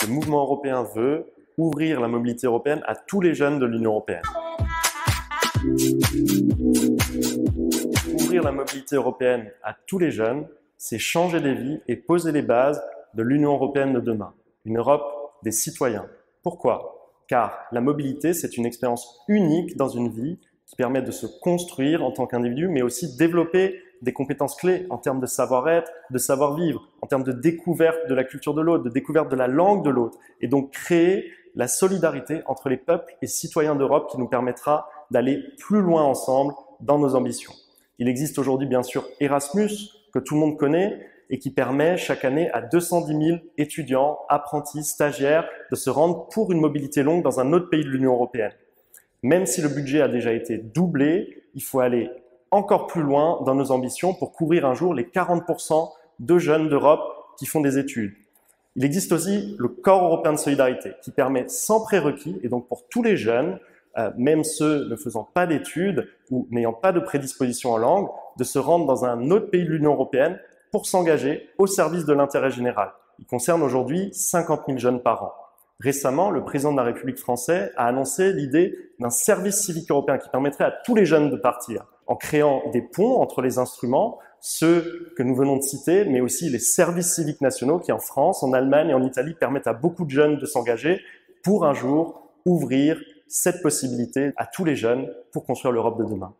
Le mouvement européen veut ouvrir la mobilité européenne à tous les jeunes de l'Union européenne. Ouvrir la mobilité européenne à tous les jeunes, c'est changer des vies et poser les bases de l'Union européenne de demain. Une Europe des citoyens. Pourquoi? Car la mobilité, c'est une expérience unique dans une vie qui permet de se construire en tant qu'individu, mais aussi développer des compétences clés en termes de savoir-être, de savoir-vivre, en termes de découverte de la culture de l'autre, de découverte de la langue de l'autre, et donc créer la solidarité entre les peuples et citoyens d'Europe qui nous permettra d'aller plus loin ensemble dans nos ambitions. Il existe aujourd'hui bien sûr Erasmus, que tout le monde connaît, et qui permet chaque année à 210 000 étudiants, apprentis, stagiaires de se rendre pour une mobilité longue dans un autre pays de l'Union européenne. Même si le budget a déjà été doublé, il faut aller encore plus loin dans nos ambitions pour couvrir un jour les 40% de jeunes d'Europe qui font des études. Il existe aussi le Corps européen de solidarité qui permet sans prérequis, et donc pour tous les jeunes, même ceux ne faisant pas d'études ou n'ayant pas de prédisposition en langue, de se rendre dans un autre pays de l'Union européenne pour s'engager au service de l'intérêt général. Il concerne aujourd'hui 50 000 jeunes par an. Récemment, le président de la République française a annoncé l'idée d'un service civique européen qui permettrait à tous les jeunes de partir, en créant des ponts entre les instruments, ceux que nous venons de citer, mais aussi les services civiques nationaux qui, en France, en Allemagne et en Italie, permettent à beaucoup de jeunes de s'engager pour un jour ouvrir cette possibilité à tous les jeunes pour construire l'Europe de demain.